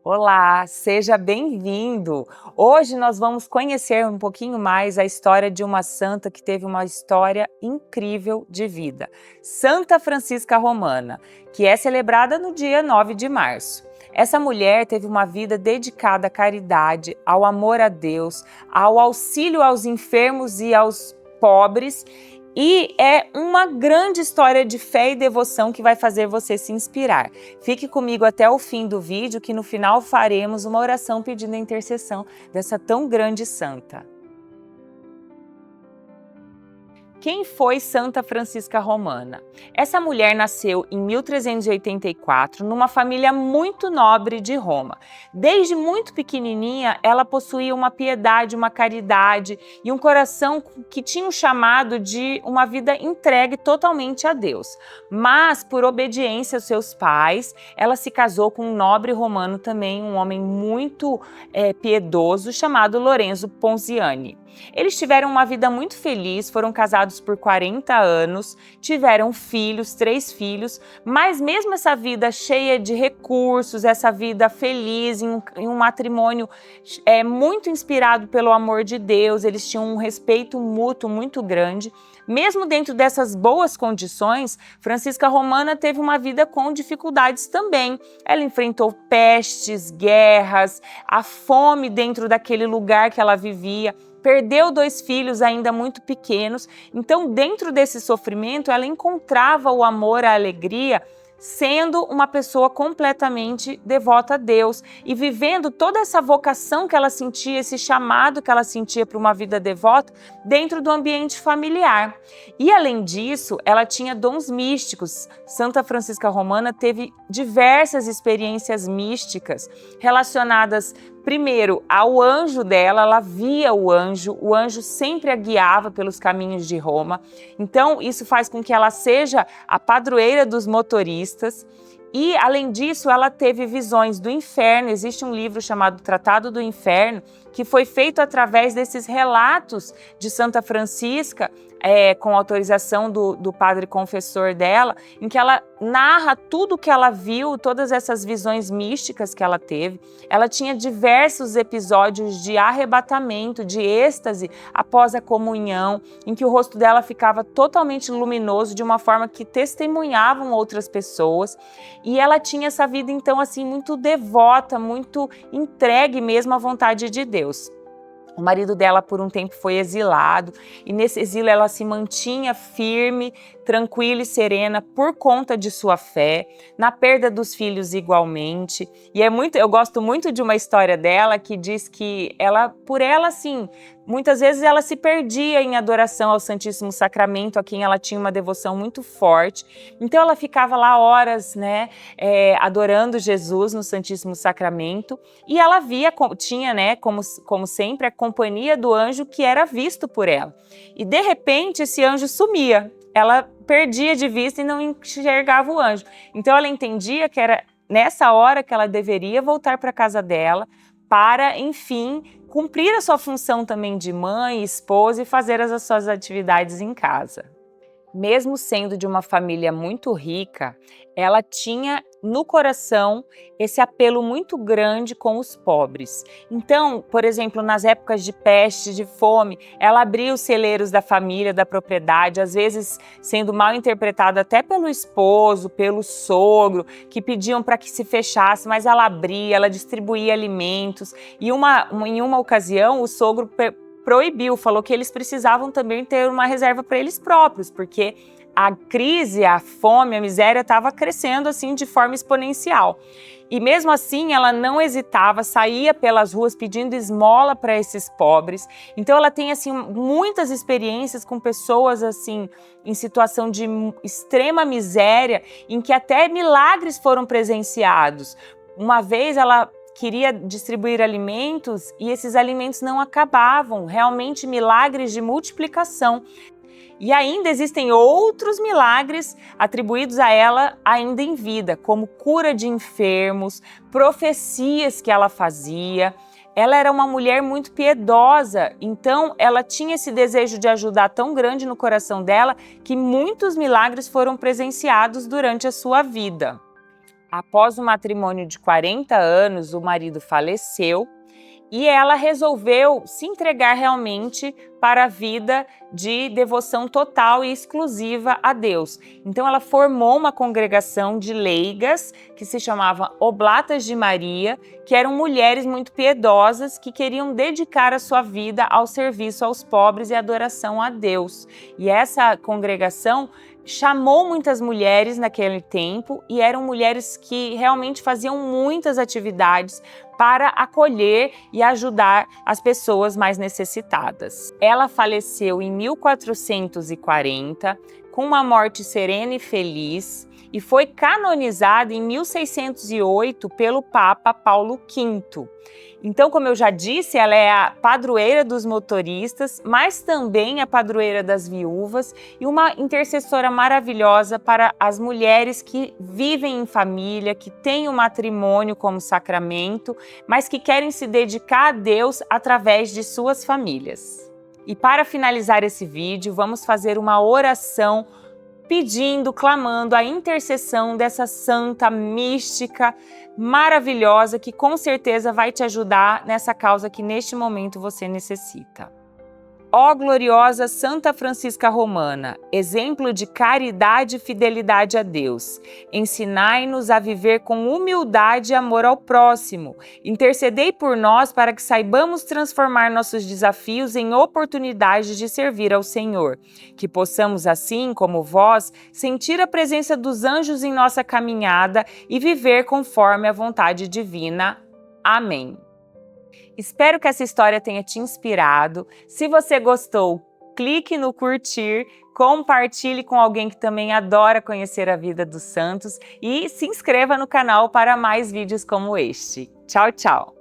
Olá, seja bem-vindo! Hoje nós vamos conhecer um pouquinho mais a história de uma santa que teve uma história incrível de vida, Santa Francisca Romana, que é celebrada no dia 9 de março. Essa mulher teve uma vida dedicada à caridade, ao amor a Deus, ao auxílio aos enfermos e aos pobres. E é uma grande história de fé e devoção que vai fazer você se inspirar. Fique comigo até o fim do vídeo, que no final faremos uma oração pedindo a intercessão dessa tão grande santa. Quem foi Santa Francisca Romana? Essa mulher nasceu em 1384 numa família muito nobre de Roma. Desde muito pequenininha, ela possuía uma piedade, uma caridade e um coração que tinha um chamado de uma vida entregue totalmente a Deus. Mas, por obediência aos seus pais, ela se casou com um nobre romano também, um homem muito piedoso, chamado Lorenzo Ponziani. Eles tiveram uma vida muito feliz, foram casados por 40 anos, tiveram filhos, 3 filhos, mas mesmo essa vida cheia de recursos, essa vida feliz, em um matrimônio muito inspirado pelo amor de Deus, eles tinham um respeito mútuo muito grande. Mesmo dentro dessas boas condições, Francisca Romana teve uma vida com dificuldades também. Ela enfrentou pestes, guerras, a fome dentro daquele lugar que ela vivia. Perdeu 2 filhos ainda muito pequenos, então dentro desse sofrimento ela encontrava o amor, a alegria, sendo uma pessoa completamente devota a Deus e vivendo toda essa vocação que ela sentia, esse chamado que ela sentia para uma vida devota dentro do ambiente familiar. E além disso, ela tinha dons místicos. Santa Francisca Romana teve diversas experiências místicas relacionadas primeiro ao anjo dela, ela via o anjo sempre a guiava pelos caminhos de Roma. Então, isso faz com que ela seja a padroeira dos motoristas. E, além disso, ela teve visões do inferno. Existe um livro chamado Tratado do Inferno, que foi feito através desses relatos de Santa Francisca, com autorização do padre confessor dela, em que ela narra tudo o que ela viu, todas essas visões místicas que ela teve. Ela tinha diversos episódios de arrebatamento, de êxtase após a comunhão, em que o rosto dela ficava totalmente luminoso, de uma forma que testemunhavam outras pessoas. E ela tinha essa vida, então, assim, muito devota, muito entregue mesmo à vontade de Deus. O marido dela, por um tempo, foi exilado e nesse exílio ela se mantinha firme, tranquila e serena por conta de sua fé, na perda dos filhos igualmente. E eu gosto muito de uma história dela que diz que por ela, assim, muitas vezes ela se perdia em adoração ao Santíssimo Sacramento, a quem ela tinha uma devoção muito forte. Então ela ficava lá horas, adorando Jesus no Santíssimo Sacramento, e ela tinha, como sempre, a companhia do anjo que era visto por ela. E de repente esse anjo sumia. Ela perdia de vista e não enxergava o anjo. Então ela entendia que era nessa hora que ela deveria voltar para a casa dela para, enfim, cumprir a sua função também de mãe, esposa e fazer as suas atividades em casa. Mesmo sendo de uma família muito rica, ela tinha no coração esse apelo muito grande com os pobres. Então, por exemplo, nas épocas de peste, de fome, ela abria os celeiros da família, da propriedade, às vezes sendo mal interpretada até pelo esposo, pelo sogro, que pediam para que se fechasse, mas ela abria, ela distribuía alimentos. E em uma ocasião, o sogro proibiu, falou que eles precisavam também ter uma reserva para eles próprios, porque a crise, a fome, a miséria estava crescendo assim de forma exponencial. E mesmo assim ela não hesitava, saía pelas ruas pedindo esmola para esses pobres. Então ela tem assim muitas experiências com pessoas assim em situação de extrema miséria, em que até milagres foram presenciados. Uma vez ela queria distribuir alimentos e esses alimentos não acabavam, realmente milagres de multiplicação. E ainda existem outros milagres atribuídos a ela ainda em vida, como cura de enfermos, profecias que ela fazia. Ela era uma mulher muito piedosa, então ela tinha esse desejo de ajudar tão grande no coração dela que muitos milagres foram presenciados durante a sua vida. Após um matrimônio de 40 anos, o marido faleceu e ela resolveu se entregar realmente para a vida de devoção total e exclusiva a Deus. Então ela formou uma congregação de leigas que se chamava Oblatas de Maria, que eram mulheres muito piedosas que queriam dedicar a sua vida ao serviço aos pobres e adoração a Deus. E essa congregação chamou muitas mulheres naquele tempo e eram mulheres que realmente faziam muitas atividades para acolher e ajudar as pessoas mais necessitadas. Ela faleceu em 1440, com uma morte serena e feliz, e foi canonizada em 1608 pelo Papa Paulo V. Então, como eu já disse, ela é a padroeira dos motoristas, mas também a padroeira das viúvas e uma intercessora maravilhosa para as mulheres que vivem em família, que têm o matrimônio como sacramento, mas que querem se dedicar a Deus através de suas famílias. E para finalizar esse vídeo, vamos fazer uma oração pedindo, clamando a intercessão dessa santa mística maravilhosa que com certeza vai te ajudar nessa causa que neste momento você necessita. Ó gloriosa Santa Francisca Romana, exemplo de caridade e fidelidade a Deus, ensinai-nos a viver com humildade e amor ao próximo. Intercedei por nós para que saibamos transformar nossos desafios em oportunidades de servir ao Senhor. Que possamos, assim como vós, sentir a presença dos anjos em nossa caminhada e viver conforme a vontade divina. Amém. Espero que essa história tenha te inspirado. Se você gostou, clique no curtir, compartilhe com alguém que também adora conhecer a vida dos santos e se inscreva no canal para mais vídeos como este. Tchau, tchau!